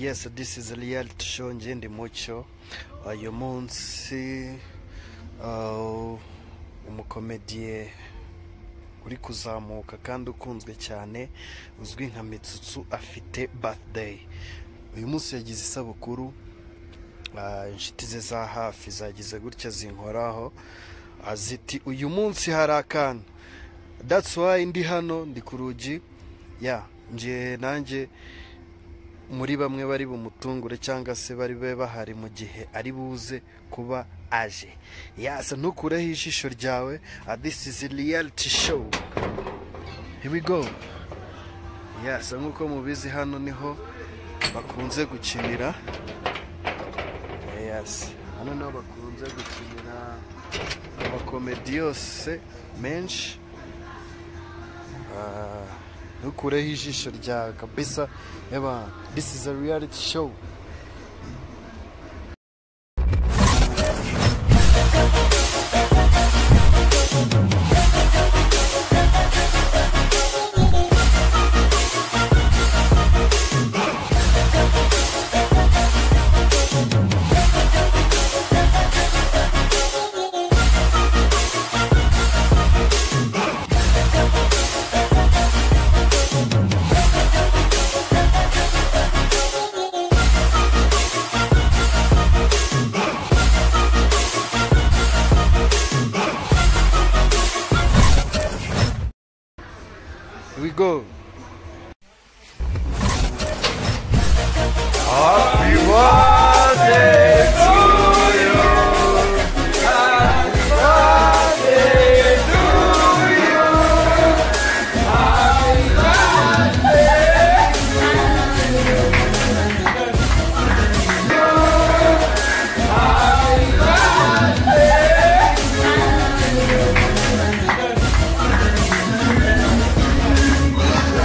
Yes, this is a reality show Ngendi Mucyo. Uyu munsi umukomediye uri kuzamuka kandi ukunzwe cyane uzwi nka Mitsutsu afite birthday. Uyu munsi yagize isabukuru, inshuti ze za hafi zagize gutya zinkoraho aziti uyu munsi hari akana. That's why ndi hano ndi ku rugi. Nje nanjye muri bamwe bari bumutungure cyangwa se bari bahari mu gihe ari buze kuba aje. Yasa ntukureho ijisho ryawe. This is a reality show. Here we go. Yasa nkuko mubizi hano niho bakunze gukinira. Yes, hano niho bakunze gukinira amakomedi yose menshi. Ntukureho ijisho ryawe kabisa. This is a reality show. Here we go. Happy birthday to you. Happy birthday to you. Happy birthday to you. Happy birthday to you.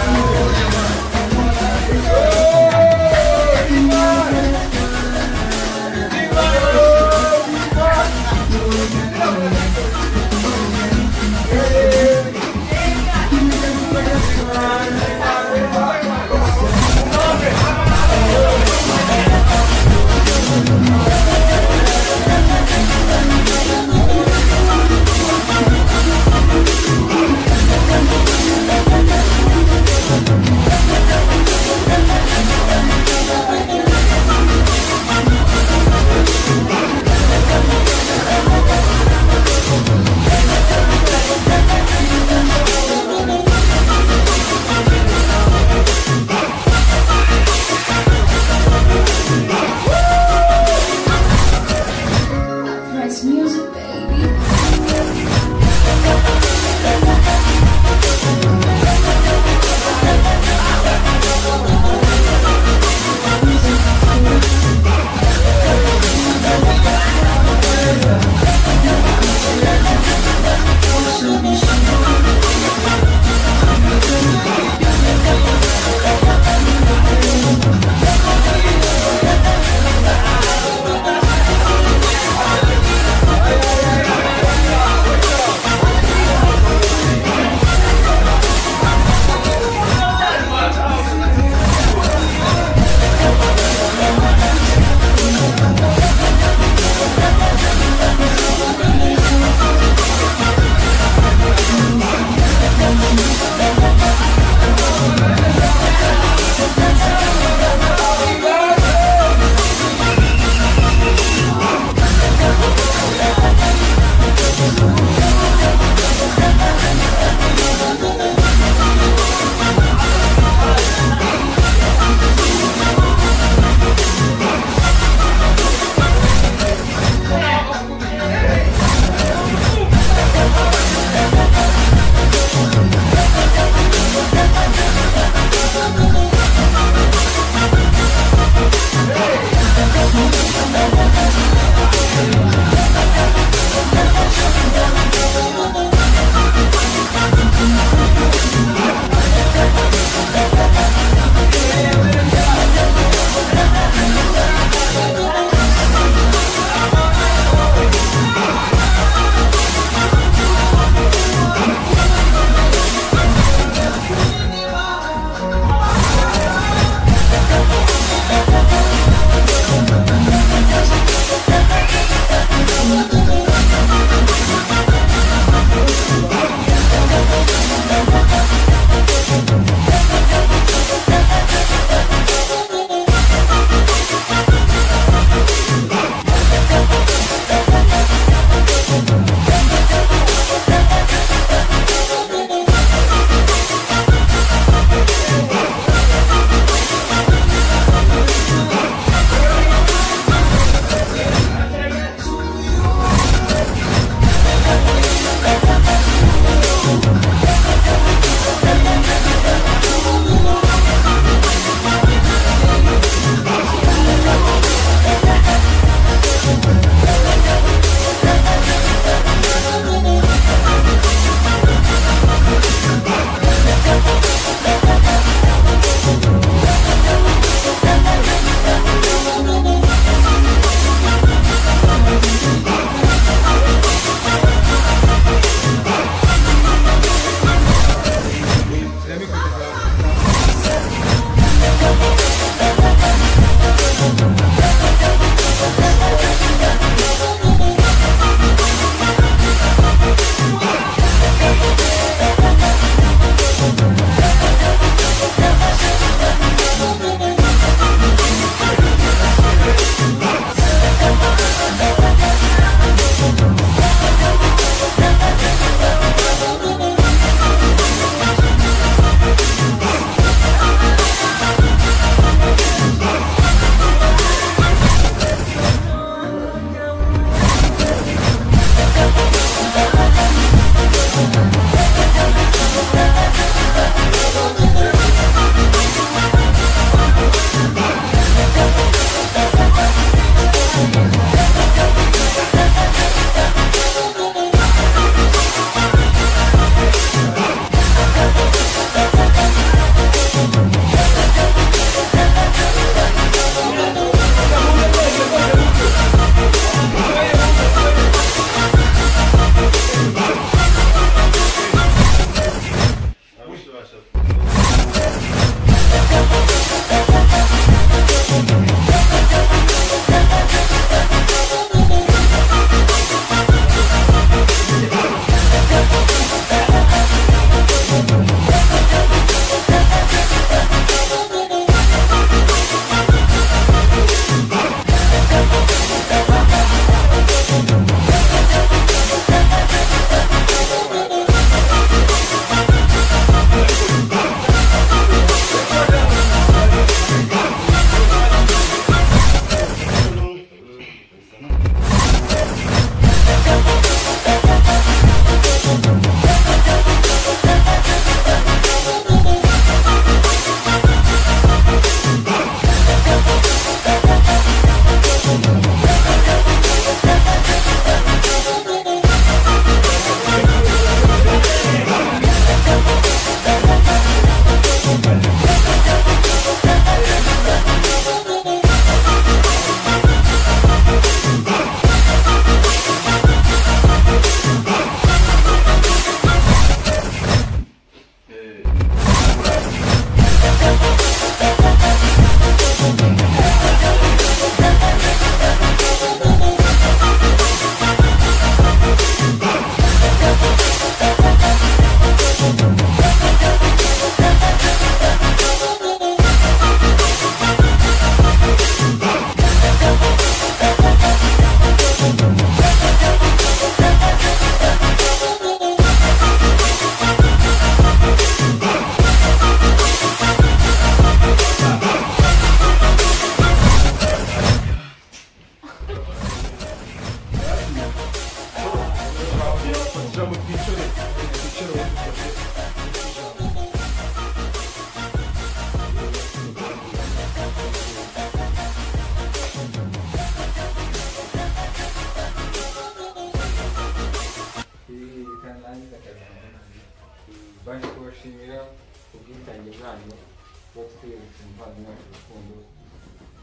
kwereka umuvandimwe wacu urukundo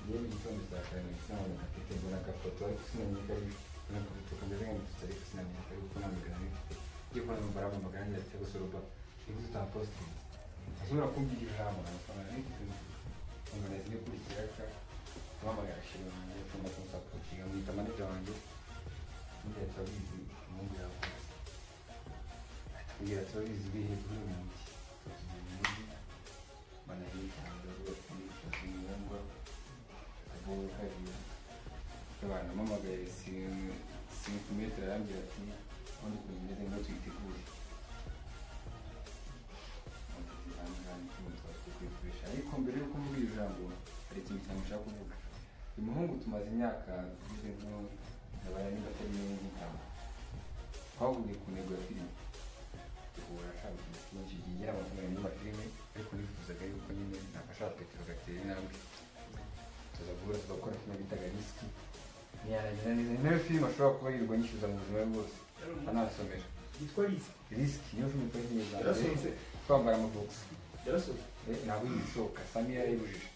yewe igitondo cya kare sinabona afite mbona agafoto ariko sinamenye ko ari n'agafoto kameze nk'agatutsi ariko sinamenye ko ari kuko nta migana n'ifite ngiye kubona numva arampamagara ngira ati gusa ruba niguze utapositinze ashobora kumbwira ijambo amafaranga n'ifite unganeza n'ikurikira ka guhamagara shira wanjye kumva kumusapotinga mwita manager wanjye ngira turabizi umuhungu yavuze atubwira turabizi ibihe kuri uyu munsi banahitanga rwose ngombwa avuga hariya abantu mpamagaye sintimetero arambwira ati ubundi ukuntu bimeze ngo tuyitegure ariko mbere y'uko mvuga iri jambo hari ikintu cyane nshaka kuvuga uyu muhungu tumaze imyaka bize nk'abaya niba atari nk'itanu twahugiye ku ntego ya filime duhura ashaka ikintu cyinshi kigira amafaranga y'amafilime ariko nifuzaga yuko nyine nafasha Petero gatera intambwe tuza guhura tugakora filime bitaga risiki ntiyarangira neza ni nayo filime ashobora kuba yirirwa nyishyuza mu buzima bwose anasomera yitwa risiki niyo filime twari neza twambara amabogisi ntabwo yisohoka Sami yarayibujije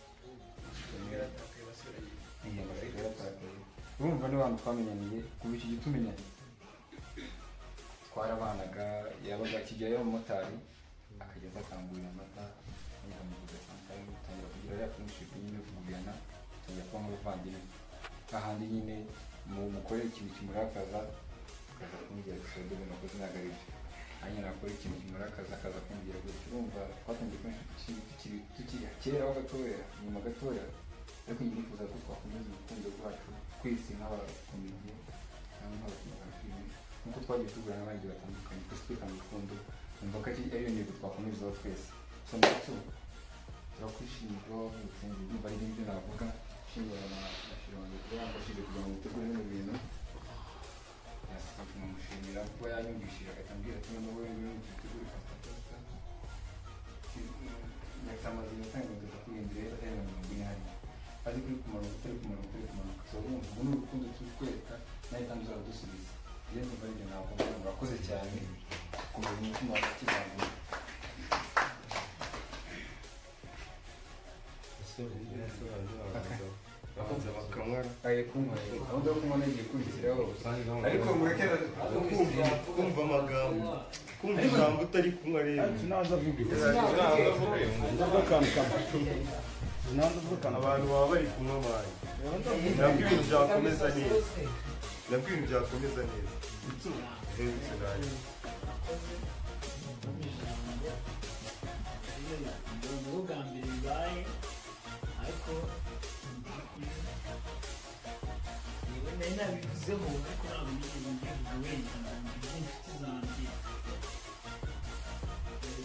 urumva ni abantu twamenyaniye kuva iki gitumenyanye twarabanaga yabaga akigerayo umumotari akagenda akangurira amata nikamuguza santayi tangira kugira ya friendship nyine kugurana tangira kuba nk'ubuvandimwe ahandi nyine mukorera ikintu kimurakaza akaza kumbwira gusa dore nakoze ntabwo ari byo hanyuma nakora ikintu kimurakaza akaza kumbwira gutyo urumva twatangiye friendship tukiri kera ho gatoya nyuma gatoya ariko njye nifuza ko twakomeza urukundo rwacu twese nk'abakomediye cyangwa nk'abakinnyi ba filime nkuko twagiye tugura n'abandi batandukanye twese twikanga urukundo numva ko ariyo ntego twakomezaho twese so ndetse turakwishimira ubutsinzi ndumva ari ibyo navuga nshimira na Shirwange kuba yamfashije kugira ngo dutegure bino bintu yasaba kumushimira kuba yanyumvishije akatambwira ati noneho wowe ngwino dutegure fasita nyakamaze iminota ngo tuzakurindira rero atari na mirongo ine hariya azi kuri kumanuka turi kumanuka so urumva ubu ni urukundo turi kwereka nawe kandi uzarudusubiza iyo ndumva aribyo navuga murakoze cyane kumenya umutima wawe ukizamuye babanza bakamwara aye kunywa aho kunywa nagiye kurikiraho ariko mureke kumva amagambo kumva ijambo utari kunywa rero naza vuga abantu baba bari kunywa amazi nabwo ibintu byakomeza neza bwa mbere bibaye ariko nari nabivuzeho ariko ntabwo nigeze mbivuga wenda inshuti zanjye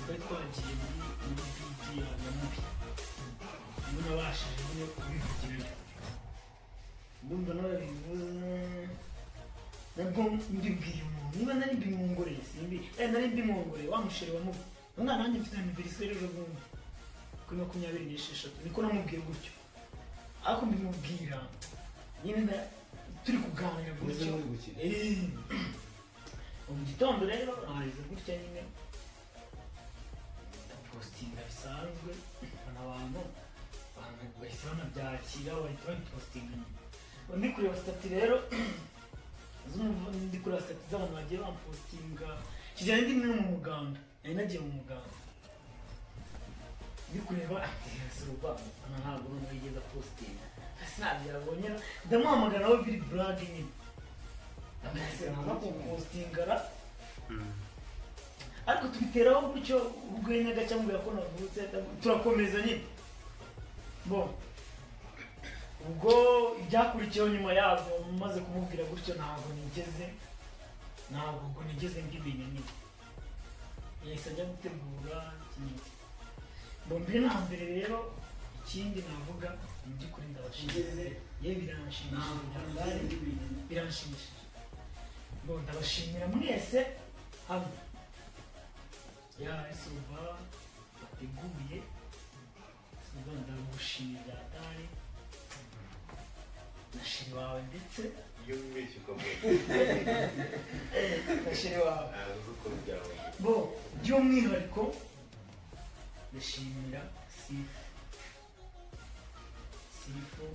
twari twagiye muri biti ya mubi niyo nabashije nyine kubivugirayo ndumva narabivuze nabwo mbibwiye umuntu niba nari mbimwongoreye simbi nari mbimwongoreye wa musheri wa mubi umwana wanjye mfite aniveriseri ejo bundi kuri 26 niko namubwiye gutyo ariko mbimubwira nyine turi kuganira gutyo mu gitondo rero naharize gutya nyine ndapostinga bisanzwe abantu bahise banabyakira bahita babipostinga nyine ndi kureba stati rero ndi kureba stati z'abantu bagiye bampostinga kijyanye ndi no mu muganda nari nagiye mu muganda ndi kureba suruba ntabwo noneho yigeze postinga sinabyabonye ndamuhamagara nawe biri brag nyine ndamwasema ko postingara ariko tubiteraho gutyo urwenya gaca mbwira ko navutse turakomeza nyine bon ubwo ibyakurikiyeho nyuma yabyo maze kumubwira gutyo ntabwo nigeze mbimenya nyine yahise ajya gutegura ikindi bon mbere na mbere rero ikindi navuga mu by'ukuri ndabashimira ye biranshimishije bon ndabashimira mwese hamwe ya Suba bateguye Suba ndagushimira atari na shiri wawe ndetse iyo wibeshye ukavuga na shiri wawe bo by'umwihariko ndashimira Sifa sifu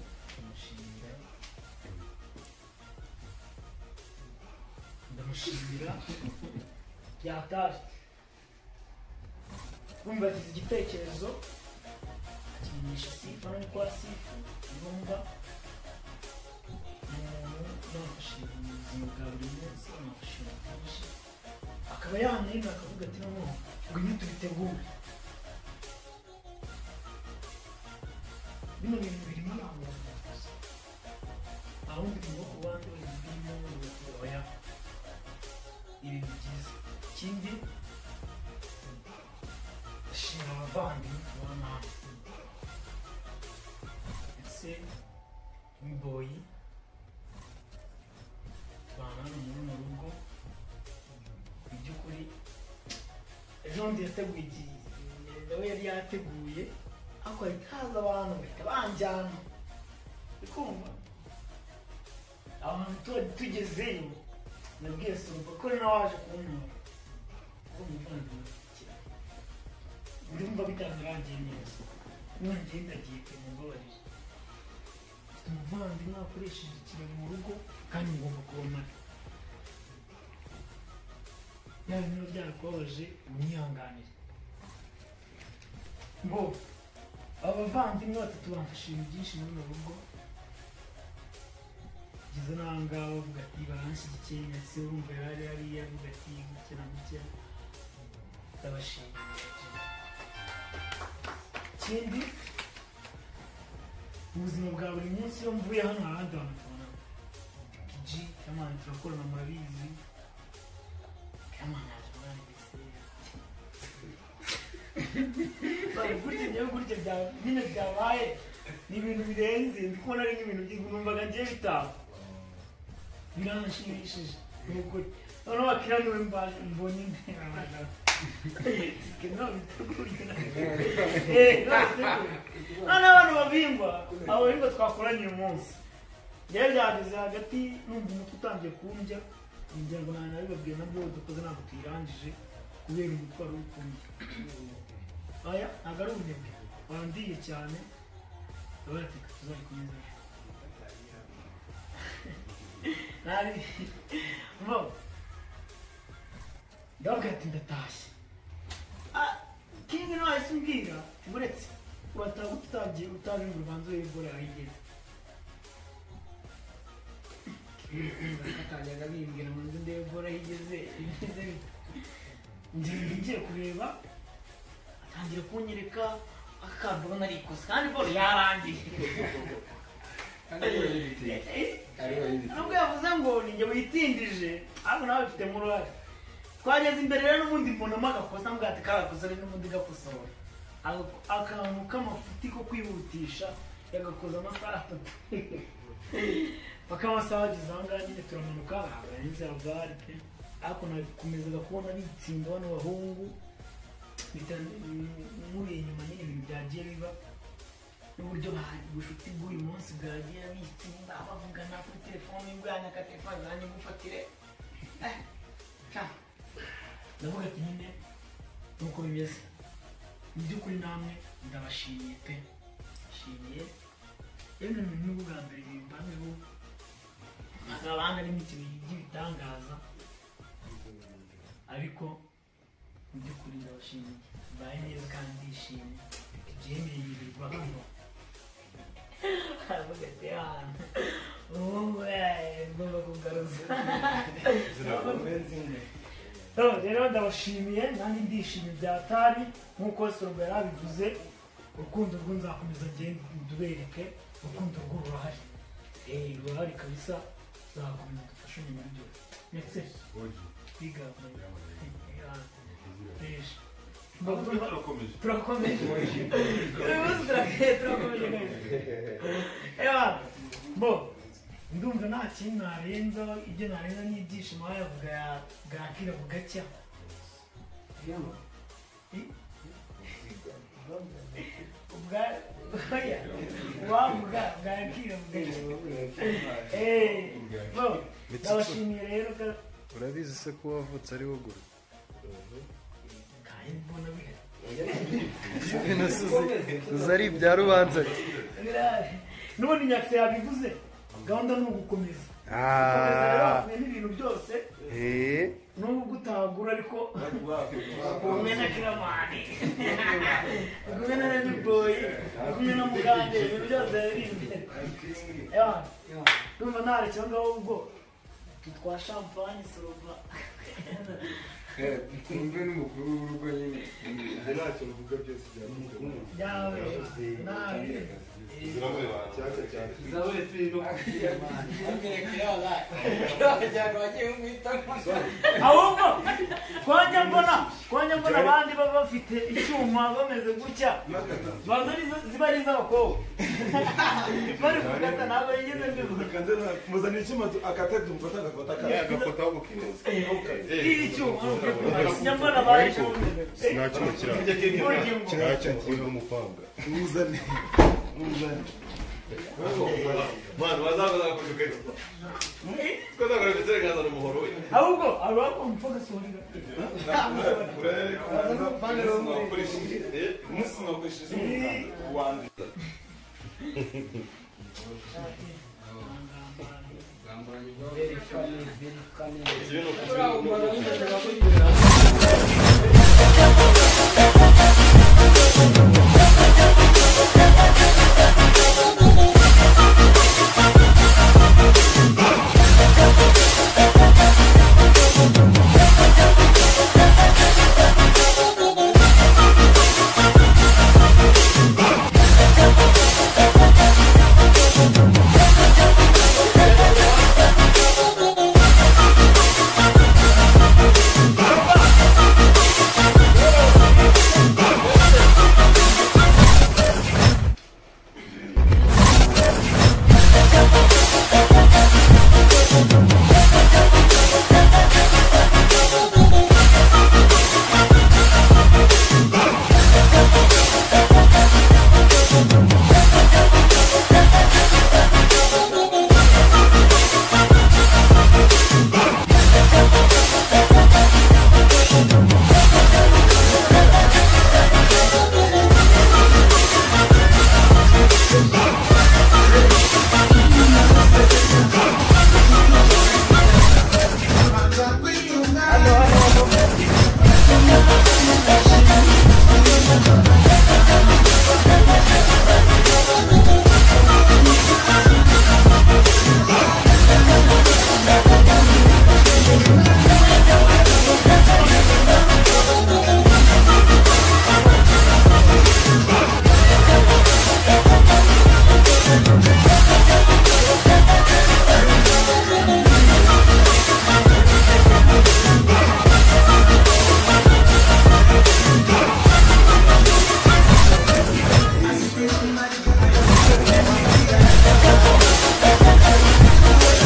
ndamushimira byataje kumva agize igitekerezo akimenyesha sifu no kwa sifu yumva namufashe mu buzima bwa buri munsi namufashe mu byinshi akaba yamwemera akavuga ati noneho ngwino tubitegure bino bintu birimo ntabwo gusa ahubwo birimo ku bandi birimo oya ibintu byiza ikindi ashimira abavandimwe tubona hano ndetse n'imboyi tubana hano muri mu rugo mu by'ukuri ejo bundi yateguye igihe nawe yari yateguye ariko hahita haza abantu bahita banjyana bikumva abantu tugezeyo nabwiye Soroba ko nawe waje kuntwara kuko umuvandimwe ndumva bitarangiye neza nongeye ndagiye kumubabarira mfite umuvandimwe wakoresheje ikiraro mu rugo kandi ngomba kubona yaba niba byarakubabaje umwihanganire ngo abavandimwe batatu bamfashe ibintu byinshi muri mu rugo kugeza n'aho ngaho bavuga ati baranshyigikiye ndetse urumva yari hariya avuga ati gutya na gutya ndabashimira ikindi mu buzima bwa buri munsi iyo mvuye hano hari abandi bantu tubona ji kamana turakorana murabizi kamana yaje muri gutya nyine byabaye ni ibintu birenze ndi kubona ari nk'ibintu by'igumbaga ngiye bitaba biranshimishije noneho bakiraniwe mbonye abagabo noneho abantu babingwa abo bingwa twakoranye uyu munsi rero byageze hagati numva umutwe utangiye kundya ngira ngo nabibabwiye nabwo dukoze ntabwo tuyirangije kubera umutwaro w'ukundi aya ntabwo ari ubunebwe wandiye cyane baratika tuzayikomeza nari mbo ndavuga ati ndatashye kingi nawe se umbwira uretse urataha utagiye utaje ngo ubanze uyigore ahigeze atajyaga bimbwira ngo nzi ndebora ahigeze bimeze bite ngiye kureba atangira kunyereka akandubona arikoze kandi boro yarangiye nubwo yavuze ngo ninjye witindije ariko nawe bifitemo uruhare twageze imbere rero n'ubundi mbonamo agakosa mbwa ati karakosa rero n'ubundi gakosora akantu k'amafuti ko kwihutisha yagakoze amasaha 3 paka amasaha ageze aho ngaho nyine turamanuka abarinzi abari pe ariko nakomezaga kubona bitsinda bano bahungu muri inyuma nyine ibintu byagiye biba n'uburyo ubushuti bw'uyu munsi bwagiye bitsinda bavugana kuri telefone bwanya ka telefone nanjye mufatire ndavuga ati nyine nuko bimeze mu by'ukuri namwe ndabashimiye pe nshimiye yemwe mu bihugu bwa mbere bimbameho abandi ari mu kintu by'ibitangaza ariko mu by'ukuri ndabashimiye mbaye neza kandi ndishimye ibyemeye yirirwa hano aravuga ati ahantu ubu ngomba kugaruza rero ndabashimiye nanjye ndishimye byatari nk'uko Soroba yarabivuze urukundo rwo nzakomeza ngende ndubereke urukundo rwo rurahari kabisa tuzakomeza dufashanye muri byose ndetse twiga turakomeje ndumva nta kintu narenza ibyo narenza n'ibyishimo yavuga bwakira bugacya wavuga bwakira bugacya ndabashimiye rero urabizi se ko wavutse ari wo guru ibintu uzi ari ibya rubanza n'ubundi nyakse yabivuze gahunda ni ugukomeza gukomeza rero hamwe n'ibintu byose nubwo utagura ariko kumwe na kiramani kumwe na Remy Boy kumwe na Mugande ibintu byose biri imbere ndumva ntarekera ngaho ubwo twa champagne soroba twumve n'umukuru w'urugo nyine ntacyo uvuga byose byawe nabi ahubwo twajya mbona abandi baba bafite icyuma bameze gutya baza ziba ari iz'abakobwa bari kugata ntabwo yigeze mbivuga muzana icyuma akata dumfata agafata agafata aho gukineza iyi cyuma njya mbona abandi nta cyuma kiracyo kiriho umupanga muzane mwana wazabaza kujugana twazaga gutserekaza umuhoro we ahubwo arako mpaka sorira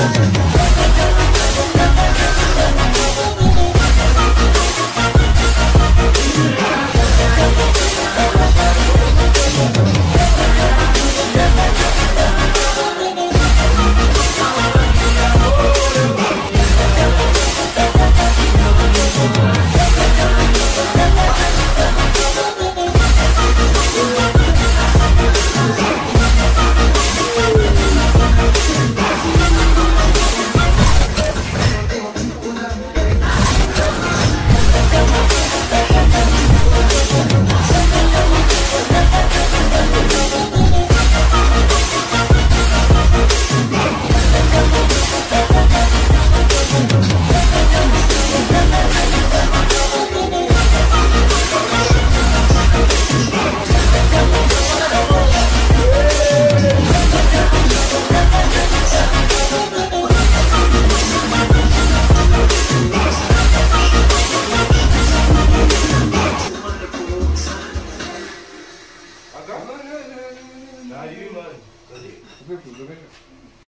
Thank you.